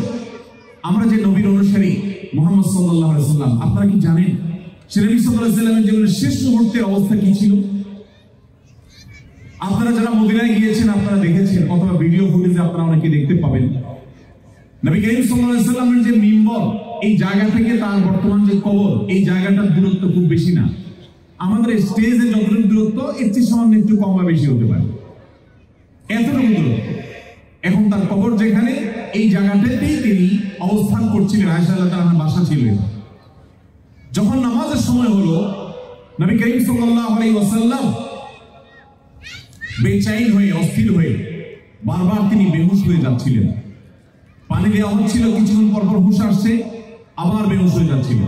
আমরা যে নবীর অনুসারী মুহাম্মদ সাল্লাল্লাহু আলাইহি ওয়াসাল্লাম। আপনারা কি জানেন সে নবী সাল্লাল্লাহু আলাইহি ওয়াসাল্লামের জীবনের শেষ মুহূর্তের অবস্থা কি ছিল? আপনারা যারা মদিনায় গিয়েছেন আপনারা দেখেছেন, অথবা ভিডিও ফুটেজে আপনারা অনেকে দেখতে পাবেন, নবী করিম সাল্লাল্লাহু আলাইহি ওয়াসাল্লামের যে মিম্বর, এই জায়গা থেকে তার বর্তমান যে কবর, এই জায়গাটার দূরত্ব খুব বেশি না। আমাদের স্টেজে যতটুকু দূরত্ব, এর চেয়ে সামান্য একটু কম বা বেশি হতে পারে, এতটুকু দূরত্ব। এখন তার কবর যেখানে, এই জায়গাটাতেই তিনি অবস্থান করছিলেন, আয়েশা রাদিয়াল্লাহু তাআলার বাসা ছিলেন। যখন নামাজের সময় হলো, নবী করিম সাল্লাল্লাহু আলাইহি ওয়াসাল্লাম বেচাইন হয়ে, অস্থির হয়ে বারবার তিনি বেহুশ হয়ে যাচ্ছিলেন। পানি দেওয়া হচ্ছিল, কিছুক্ষণ পরপর হুঁশ আসছে, আবার বেহুশ হয়ে যাচ্ছিল।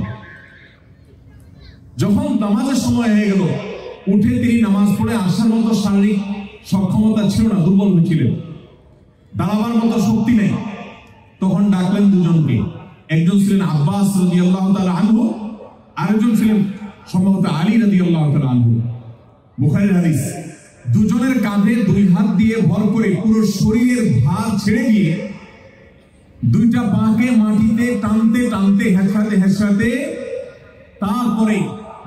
যখন নামাজের সময় হয়ে গেল, উঠে তিনি নামাজ পড়ে আসার মতো শারীরিক সক্ষমতা ছিল না, দুর্বল হয়েছিলেন, দাঁড়াবার মতো শক্তি নেই। তখন ডাকলেন দুজনকে। একজন ছিলেন আব্বাস রাদিয়াল্লাহু তাআলা আনহু, আরেকজন ছিলেন সম্ভবত আলী রাদিয়াল্লাহু তাআলা আনহু। বুখারীর হাদিস। দুজনের কাঁধে দুই হাত দিয়ে ভর করে পুরো শরীরের ভার ছেড়ে দিয়ে দুইটা পাকে মাটিতে টানতে টানতে হেঁচড়াতে তারপরে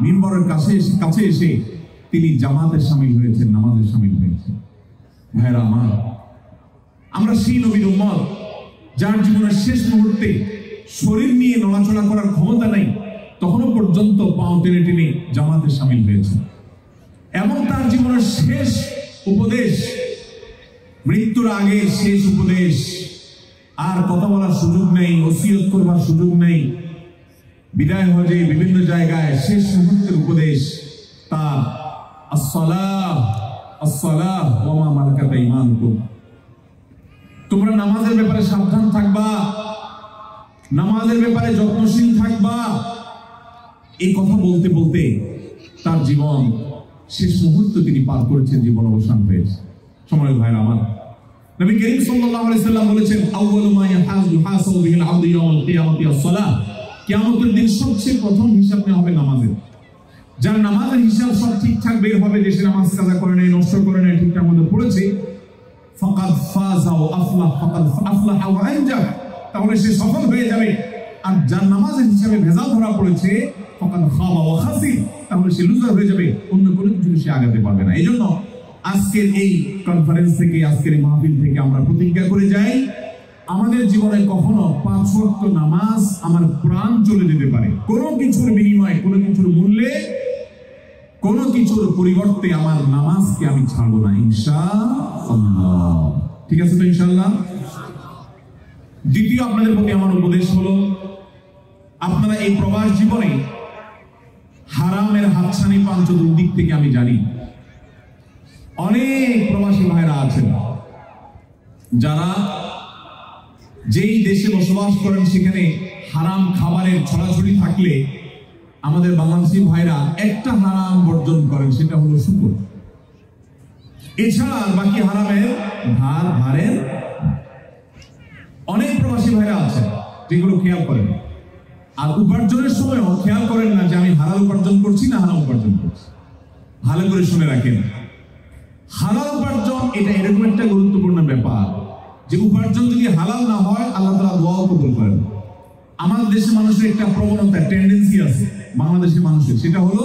মিম্বরের কাছে এসে তিনি জামাতে শামিল হয়েছেন, নামাজে শামিল হয়েছেন। ভাইরা আমার, আমরা সেই নবীর উম্মত যার জীবনের শেষ মুহূর্তে শরীর নিয়ে নড়াচড়া করার ক্ষমতা নাই, তখনও পর্যন্ত পাও টেনে টেনে জামাতে শামিল হয়েছে। এবং তার জীবনের শেষ উপদেশ, মৃত্যুর আগে শেষ উপদেশ, আর কথা বলার সুযোগ নেই, ওসিয়ত করবার সুযোগ নেই। বিদায় হজে বিভিন্ন জায়গায় শেষ মুহূর্তের উপদেশ তার আসসালাহ আসসালাহ ওয়া মা মালাকাত আইমানুকুম। তোমরা নামাজের ব্যাপারে সাবধান থাকবা, নামাজের ব্যাপারে যত্নশীল থাকবা। এই কথা বলতে বলতে তার জীবন শেষ মুহূর্ত তিনি পার করেছেন, জীবন অবসান হয়েছে। সম্মানিত ভাইরা আমার, নবী করিম সাল্লাল্লাহু আলাইহি সাল্লাম বলেছেন, আউয়ালু মা ইউহাসাবু বিহিল আবদু ইয়াউমাল কিয়ামাতি আস-সালাহ। কিয়ামতের দিন সবচেয়ে প্রথম হিসাব নেওয়া হবে নামাজের। যার নামাজের হিসাব সব ঠিকঠাক বের হবে, যে সে নামাজ কাজা করে নাই, নষ্ট করে নাই, ঠিকঠাক মতো পড়েছে, ফাকাদ ফাযা ওয়া আফলাহ, ফাকাদ আফলাহা ওয়া আনজাহ, তাহলে সে সফল হয়ে যাবে। আর যার নামাজের হিসাবে ভেজাল ধরা পড়েছে, ফাকাদ খাবা ওয়া খাসির, তাহলে সে লুজার হয়ে যাবে, অন্য কোনো কিছু সে আগাতে পারবে না। এইজন্য আজকের এই কনফারেন্স থেকে, আজকের এই মাহফিল থেকে আমরা প্রতিজ্ঞা করে যাই, আমাদের জীবনে কখনো 5 ওয়াক্ত নামাজ আমার প্রাণ চলে যেতে পারে, কোনো কিছুর বিনিময়ে, কোনো কিছুর মূল্যে, কোনো কিছুর পরিবর্তে আমার নামাজকে আমি ছাড়বো না, ইনশাআল্লাহ। ঠিক আছে তো ইনশাআল্লাহ? দ্বিতীয় আপনাদের প্রতি আমার উপদেশ হলো, আপনারা এই প্রবাস জীবনে হারামের হাতছানি পান চতুর্দিক থেকে। আমি জানি অনেক প্রবাসী ভাইরা আছেন যারা যেই দেশে বসবাস করেন সেখানে হারাম খাবারের ছড়াছড়ি থাকলে আমাদের বাংলাদেশি ভাইরা একটা হারাম বর্জন করেন, সেটা হলো শুকর। এছাড়া বাকি হারামের ধারের অনেক প্রবাসী ভাইরা আছেন যেগুলো খেয়াল করেন, আর উপার্জনের সময়ও খেয়াল করেন না যে আমি হালাল উপার্জন করছি না হারাম উপার্জন করছি। ভালো করে শুনে রাখেন, হালাল উপার্জন এটা এরকম একটা গুরুত্বপূর্ণ ব্যাপার যে উপার্জন যদি হালাল না হয়, আল্লাহ তাআলা দোয়াও কবুল করেন। আমাদের দেশের মানুষের একটা প্রবণতা, টেন্ডেন্সি আছে বাংলাদেশের মানুষের, সেটা হলো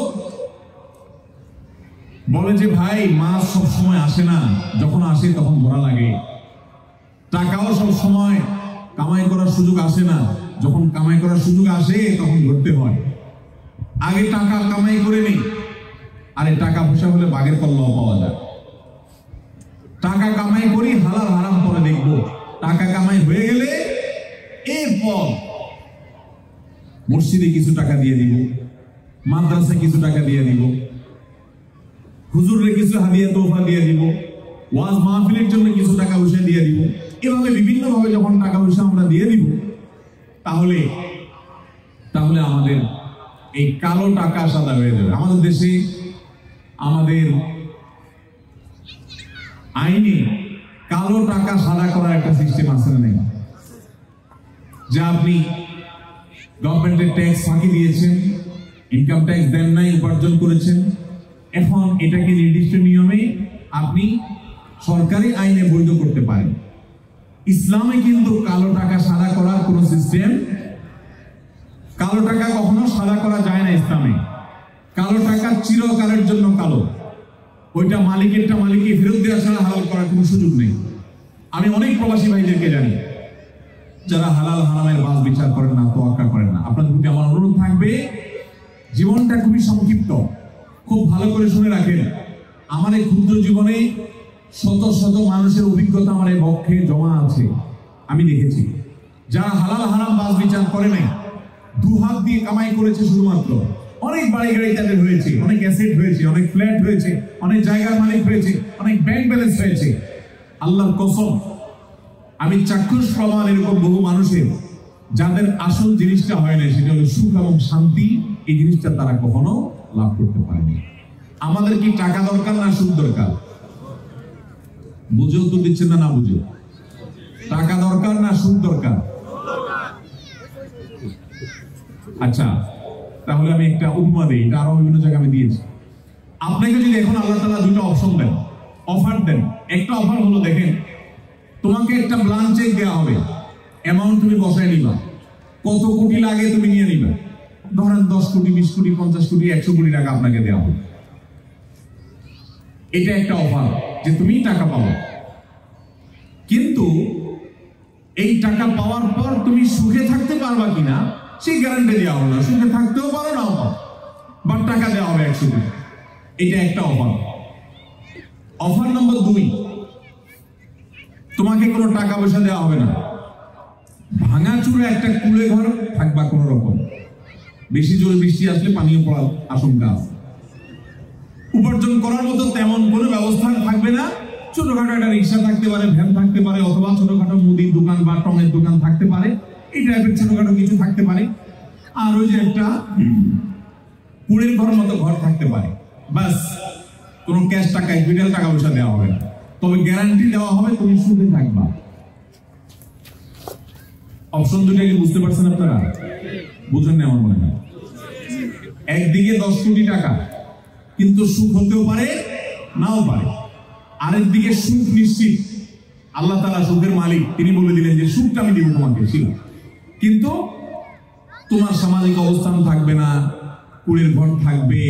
বলে যে ভাই মাছ সব সময় আসে না, যখন আসে তখন ধরা লাগে। টাকাও সব সময় কামাই করার সুযোগ আসে না, যখন কামাই করার সুযোগ আসে তখন ধরতে হয়। আগে টাকা কামাই করে নেই, আরে টাকা পয়সা হলে বাঘের কল্লাও পাওয়া যায়। টাকা কামাই করি, হালাল হারাম পরে দেখবো। টাকা কামাই হয়ে গেলে এরপর মসজিদে কিছু টাকা দিয়ে দিব, মাদ্রাসায় কিছু টাকা দিয়ে দিব, হুজুরে কিছু হাদিয়া তোফা দিয়ে দিব, ওয়াজ মাহফিলের জন্য কিছু টাকা পয়সা দিয়ে দিব। এভাবে বিভিন্ন ভাবে যখন টাকা পয়সা আমরা দিয়ে দিব, তাহলে আমাদের এই কালো টাকা সাদা হয়ে যাবে। আমাদের দেশে আমাদের আইনে কালো টাকা সাদা করার একটা সিস্টেম আছে না নেই? যে আপনি গভর্নমেন্টের ট্যাক্স ফাঁকি দিয়েছেন, ইনকাম ট্যাক্স দেন নাই, উপার্জন করেছেন, এখন এটাকে নির্দিষ্ট নিয়মে আপনি সরকারি আইনে বৈধ করতে পারেন। ইসলামে কিন্তু কালো টাকা সাদা করার কোন সিস্টেম, কালো টাকা কখনো সাদা করা যায় না ইসলামে। কালো টাকা চিরকালের জন্য কালো, ওইটা মালিকেরটা মালিককে ফেরত দেওয়া ছাড়া হালাল করার কোনো সুযোগ নেই। আমি অনেক প্রবাসী ভাইদেরকে জানি যারা হালাল হারামের বাস বিচার করেন না, তোয়াক্কা করেন না। আপনাদের প্রতি আমার অনুরোধ থাকবে, জীবনটা খুবই সংক্ষিপ্ত, খুব ভালো করে শুনে রাখেন। আমার এই ক্ষুদ্র জীবনে শত শত মানুষের অভিজ্ঞতা আমার এই বক্ষে জমা আছে। আমি দেখেছি যারা হালাল হারাম বাস বিচার করে নাই, দু হাত দিয়ে কামাই করেছে শুধুমাত্র, অনেক বাড়ি গাড়ি তাদের হয়েছে, অনেক অ্যাসেট হয়েছে, অনেক ফ্ল্যাট হয়েছে, অনেক জায়গার মালিক হয়েছে, অনেক ব্যাংক ব্যালেন্স হয়েছে, আল্লাহর কসম, আমি চাক্ষুষ প্রমাণ এরকম বহু মানুষের যাদের আসল জিনিসটা হয় না, সেটা হলো সুখ এবং শান্তি। এই জিনিসটা তারা কখনো লাভ করতে পারেনি। আমাদের কি টাকা দরকার না সুখ দরকার? বুঝেও তো দিচ্ছেন না, না বুঝে? টাকা দরকার না সুখ দরকার? আচ্ছা, তাহলে আমি একটা উপমা দিই, এটা আরো বিভিন্ন জায়গায় আমি দিয়েছি। আপনাকে যদি এখন আল্লাহ তাআলা দুটো অপশন দেন, অফার দেন, একটা অফার হলো দেখেন, তোমাকে একটা ব্ল্যাঙ্ক চেক দেওয়া হবে, অ্যামাউন্ট তুমি বসায় নিবা, কত কোটি লাগে তুমি নিয়ে নিবা। ধরেন 10 কোটি, 20 কোটি, 50 কোটি, 100 কোটি টাকা আপনাকে দেওয়া হবে। এটা একটা অফার যে তুমি টাকা পাবো, কিন্তু এই টাকা পাওয়ার পর তুমি সুখে থাকতে পারবা কিনা সেই গ্যারান্টি দেওয়া হলো না। সুখে থাকতেও পারো, নাও পারো, বাট টাকা দেওয়া হবে 100 কোটি। এটা একটা অফার। অফার নম্বর 2, তোমাকে কোনো টাকা পয়সা দেওয়া হবে না, ভাঙাচুরা একটা কুলে ঘর থাকবা কোন রকম, বেশি জোরে বৃষ্টি আসলে পানিও পড়ার আশঙ্কা আছে, উপার্জন করার মতো তেমন কোনো ব্যবস্থা থাকবে না। ছোটখাটো একটা রিক্সা থাকতে পারে, ভ্যান থাকতে পারে, অথবা ছোটখাটো মুদির দোকান বা টঙের দোকান থাকতে পারে, এই টাইপের ছোটখাটো কিছু থাকতে পারে। আর ওই যে একটা কুড়ের ঘর মতো ঘর থাকতে পারে, বাস। কোনো ক্যাশ টাকা, ইকুইটাল টাকা পয়সা দেওয়া হবে না, তবে গ্যারান্টি দেওয়া হবে তুমি সুখে থাকবা। অপশন দুটো কি বুঝতে পারছেন আপনারা? বুঝেন না আমার মনে হয়। একদিকে 10 কোটি টাকা, কিন্তু সুখ হতেও পারে, নাও পারে। আরেকদিকে সুখ নিশ্চিত, আল্লাহ তাআলা সুখের মালিক, তিনি বলে দিলেন যে সুখটা আমি দিব তোমাকে, কিন্তু তোমার সামাজিক অবস্থান থাকবে না, কুড়ের ঘর থাকবে,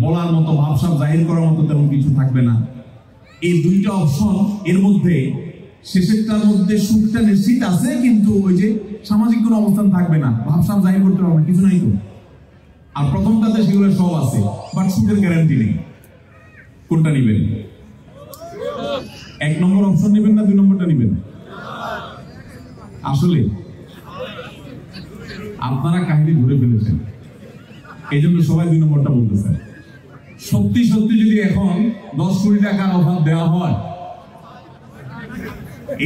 বলার মতো ভাবসাব জাহির করার মতো তেমন কিছু থাকবে না। এই দুইটা অপশন, এর মধ্যে শেষেরটার মধ্যে সুখটা নিশ্চিত আছে, কিন্তু ওই যে সামাজিক কোনো অবস্থান থাকবে না, ভাবসাব জাহির করতে পারবে না, কিছু নাই তো। আর প্রথমটাতে সেগুলো সব আছে, বাট সুখের গ্যারান্টি নেই। কোনটা নিবেন? 1 নম্বর অপশন নেবেন না 2 নম্বরটা নেবেন? আসলে আপনারা কাহিনী ধরে ফেলেছেন, এই জন্য সবাই 2 নম্বরটা বলতেছে। সত্যি সত্যি যদি এখন 10 কোটি টাকার অফার দেওয়া হয়,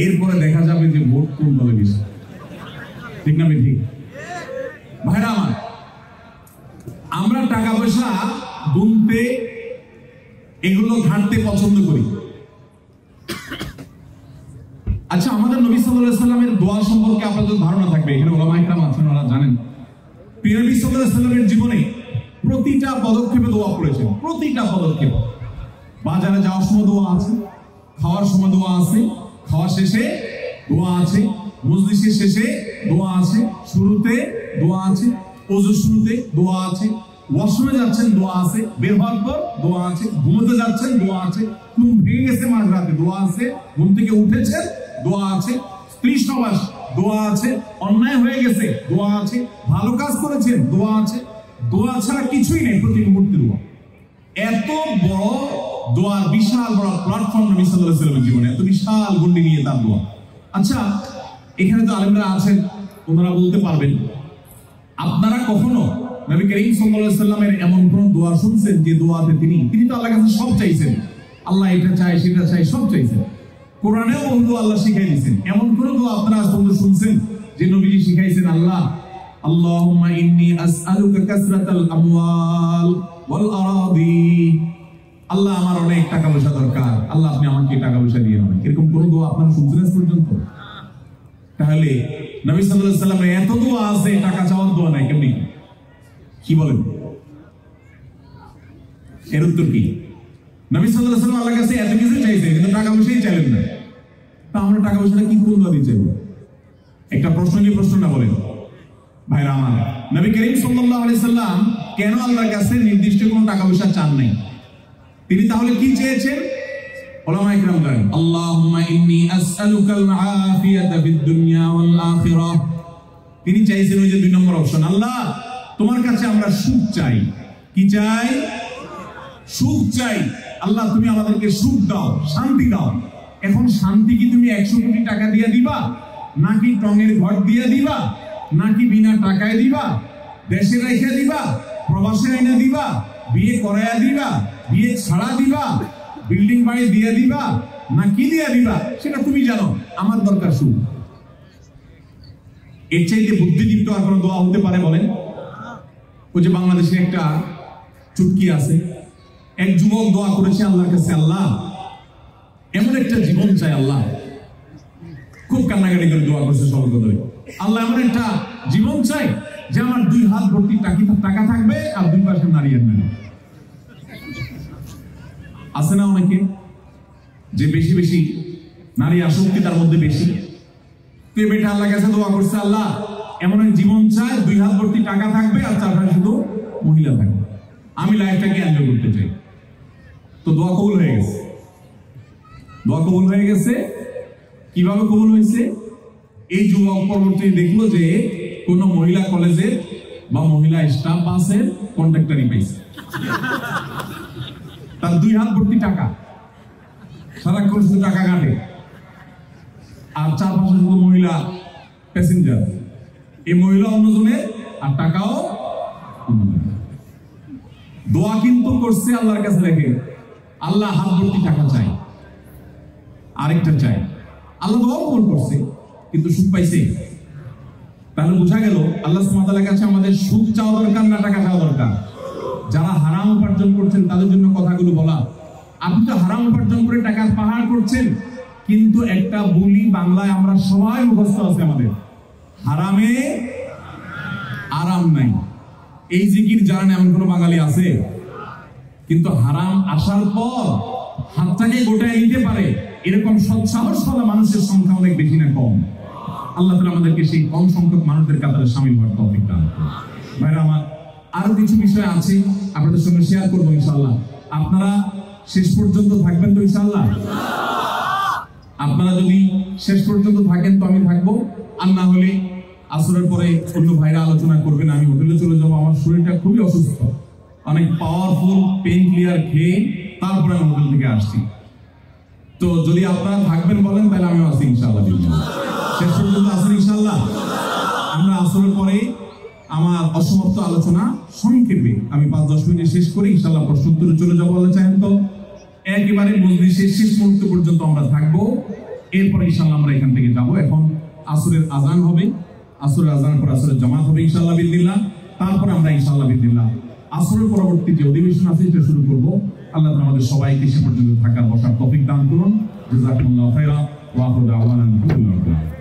এরপরে দেখা যাবে যে ভোট কোন দলে বেশি, ঠিক না? ঠিক ভাইরা আমার, আমরা টাকা পয়সা গুনতে, এগুলো ঘাটতে পছন্দ করি। আচ্ছা, আমাদের নবী সাল্লাল্লাহু আলাইহি ওয়াসাল্লামের দোয়া সম্পর্কে আপনাদের ধারণা থাকবে, এখানে ওলামায়ে কেরাম আছেন, ওরা জানেন। প্রিয় নবী সাল্লাল্লাহু আলাইহি ওয়াসাল্লামের জীবনে প্রতিটা পদক্ষেপে দোয়া করেছেন, প্রতিটা পদক্ষেপ। বাজারে যাওয়ার সময় দোয়া আছে, খাওয়ার সময় দোয়া আছে, খাওয়া শেষে দোয়া আছে, মজলিসের শেষে দোয়া আছে, শুরুতে দোয়া আছে, ওযু শুরুতে দোয়া আছে, ওয়াশরুমে যাচ্ছেন দোয়া আছে, বের হওয়ার পর দোয়া আছে, ঘুমোতে যাচ্ছেন দোয়া আছে, ঘুম ভেঙে গেছে মাঝরাতে দোয়া আছে, ঘুম থেকে উঠেছেন দোয়া আছে, স্ত্রী সবাস দোয়া আছে, অন্যায় হয়ে গেছে দোয়া আছে, ভালো কাজ করেছেন দোয়া আছে। দোয়া ছাড়া কিছুই নেই, প্রতি মুহূর্তে দোয়া। এত বড় দোয়ার বিশাল বড় প্ল্যাটফর্ম নবী সাল্লাল্লাহু আলাইহি ওয়াসাল্লামের জীবনে, এত বিশাল গন্ডি নিয়ে তার দোয়া। আচ্ছা, এখানে তো আলেমরা আছেন, ওনারা বলতে পারবেন, আপনারা কখনো নবী করিম সাল্লাল্লাহু আলাইহি ওয়াসাল্লামের এমন কোন দোয়া শুনছেন যে দোয়াতে তিনি তো আল্লাহর কাছে সব চাইছেন, আল্লাহ এটা চাই সেটা চাই সব চাইছেন, কোরআনেও বহু দোয়া আল্লাহ শিখাই দিয়েছেন, এমন কোন দোয়া আপনারা আজ পর্যন্ত শুনছেন যে নবীজি শিখাইছেন? আল্লাহ, আল্লাহুম্মা ইন্নী আসআলুকা কাসরাতাল আমওয়াল ওয়াল আরাদি, আল্লাহ আমার অনেক টাকা পয়সা দরকার, আল্লাহ আপনি আমাকে টাকা পয়সা দিয়ে দেন। এরকম কোন দোয়া আপনারা শুনছেন আজ পর্যন্ত? তাহলে নবী সাল্লাল্লাহু আলাইহি ওয়াসাল্লামের এত দোয়া আছে, টাকা চাওয়ার দোয়া নাই, কেমনি? কি বলেন? এর উত্তর কি? নবী সাল্লাল্লাহু আলাইহি ওয়াসাল্লাম আল্লাহর কাছে এত কিছু চাইছেন, কিন্তু টাকা পয়সাই চাইলেন না। তা আমরা টাকা পয়সাটা কি কোন দোয়া দিয়ে চাইব? একটা প্রশ্ন কি প্রশ্নটা বলেন ভাইরা আমার। নবী করিম সাল্লাল্লাহু আলাইহি সাল্লাম কেন আল্লাহর কাছে নির্দিষ্ট কোনো টাকা পয়সা চান নাই? তিনি তাহলে কি চেয়েছেন? উলামায়ে কেরাম বলেন, আল্লাহুম্মা ইন্নী আসআলুকাল আফিয়াতা ফিদ দুনিয়া ওয়াল আখিরাহ। তিনি চাইছেন ওই যে 2 নম্বর অপশন, আল্লাহ তোমার কাছে আমরা সুখ চাই। কি চাই? সুখ চাই। আল্লাহ তুমি আমাদেরকে সুখ দাও, শান্তি দাও। এখন শান্তি কি তুমি 100 কোটি টাকা দিয়ে দিবা, নাকি টঙের ঘর দিয়ে দিবা, নাকি বিনা টাকায় দিবা, দেশে রেখে দিবা, প্রবাসে এনে দিবা, বিয়ে করায়া দিবা, বিয়ে ছাড়া দিবা, বিল্ডিং বাড়ি দিয়ে দিবা, না কি দিয়ে দিবা সেটা তুমি জানো, আমার দরকার সুখ। এর চাইতে বুদ্ধিদীপ্ত আর কোনো দোয়া হতে পারে বলেন? ওই যে বাংলাদেশে একটা চুটকি আছে, এক যুবক দোয়া করেছে আল্লাহর কাছে, আল্লাহ এমন একটা জীবন চাই আল্লাহ, খুব কান্নাকাটি করে দোয়া করছে সবল ধরে, আল্লাহ এমন একটা জীবন চাই যে আমার 2 হাত ভর্তি টাকা থাকবে আর 2 পাশে নারী আর নারী। আছে না অনেকে যে বেশি বেশি নারী আসক্তি তার মধ্যে বেশি, তুই বেটা আল্লাহ কাছে দোয়া করছে আল্লাহ এমন এক জীবন চাই 2 হাত ভর্তি টাকা থাকবে আর 4 পাশে শুধু মহিলা থাকবে, আমি লাইফটাকে এনজয় করতে চাই। তো দোয়া কবুল হয়ে গেছে। দোয়া কবুল হয়ে গেছে। কিভাবে কবুল হয়েছে? এই যুবক পরবর্তী দেখলো যে কোন মহিলা কলেজের বা মহিলা স্টাফ বাসের কন্ট্রাক্টরই পাইছে, তার 2 হাত ভর্তি টাকা, সারাক্ষণ শুধু টাকা কাটে, আর 4 পাশে শুধু মহিলা প্যাসেঞ্জার, এই মহিলা অন্যজনের আর টাকাও অন্যজনের। দোয়া কিন্তু করছে আল্লাহর কাছে রেখে, আল্লাহ হাত ভর্তি টাকা চাই, আরেকটা চাই, আল্লাহ দোয়া কবুল করছে কিন্তু সুখ পাইছে। তাহলে বোঝা গেল আল্লাহ সুবহানাহু ওয়া তাআলার কাছে আমাদের সুখ চাওয়া দরকার না টাকা চাওয়া দরকার? যারা হারাম উপার্জন করছেন তাদের জন্য কথাগুলো বলা। আপনি তো হারাম উপার্জন করে টাকার পাহাড় করছেন, কিন্তু একটা বলি বাংলায় আমরা সবাই মুখস্থ আছে আমাদের, হারামে আরাম নাই। এই জিকির জানেন এমন কোন বাঙালি আছে? কিন্তু হারাম আসার পর হাতটাকে গোটায় নিতে পারে এরকম সৎসাহসওয়ালা মানুষের সংখ্যা অনেক বেশি না কম? আল্লাহ তাআলা আমাদেরকে সেই কম সংখ্যক মানুষদের কাতারে শামিল হওয়ার তৌফিক দান করুন। ভাইরা আমার, আরো কিছু বিষয় আছে আপনাদের সঙ্গে শেয়ার করবো ইনশাআল্লাহ। আপনারা শেষ পর্যন্ত থাকবেন তো ইনশাআল্লাহ? আপনারা যদি শেষ পর্যন্ত থাকেন তো আমি থাকবো, আর না হলে আসরের পরে অন্য ভাইরা আলোচনা করবেন, আমি হোটেলে চলে যাবো। আমার শরীরটা খুবই অসুস্থ, অনেক পাওয়ারফুল পেইন ক্লিয়ার খেয়ে তারপরে আমি হোটেল থেকে আসছি। তো যদি আপনারা থাকবেন বলেন তাহলে আমিও আছি ইনশাআল্লাহ। শেষ পর্যন্ত আসেন ইনশাআল্লাহ। আমরা আসরের পরে আমার অসমাপ্ত আলোচনা সংক্ষেপে আমি 5-10 মিনিটে শেষ করে ইনশাআল্লাহ প্রশ্ন উত্তরে চলে যাবো। আল্লাহ চাহেন তো একেবারে মজলিসের শেষ মুহূর্ত পর্যন্ত আমরা থাকবো, এরপরে ইনশাআল্লাহ আমরা এখান থেকে যাব। এখন আসরের আজান হবে, আসরের আজান পর আসরের জামাত হবে ইনশাআল্লাহ বিদিল্লাহ। তারপরে আমরা ইনশাআল্লাহ বিদিল্লাহ আসরের পরবর্তী যে অধিবেশন আছে এটা শুরু করবো। আল্লাহ আমাদের সবাইকে সে পর্যন্ত থাকার বসার তৌফিক দান করুন। জাযাকুমুল্লাহু খাইরান ওয়া আখিরু দাওয়ানা আলহামদুলিল্লাহ।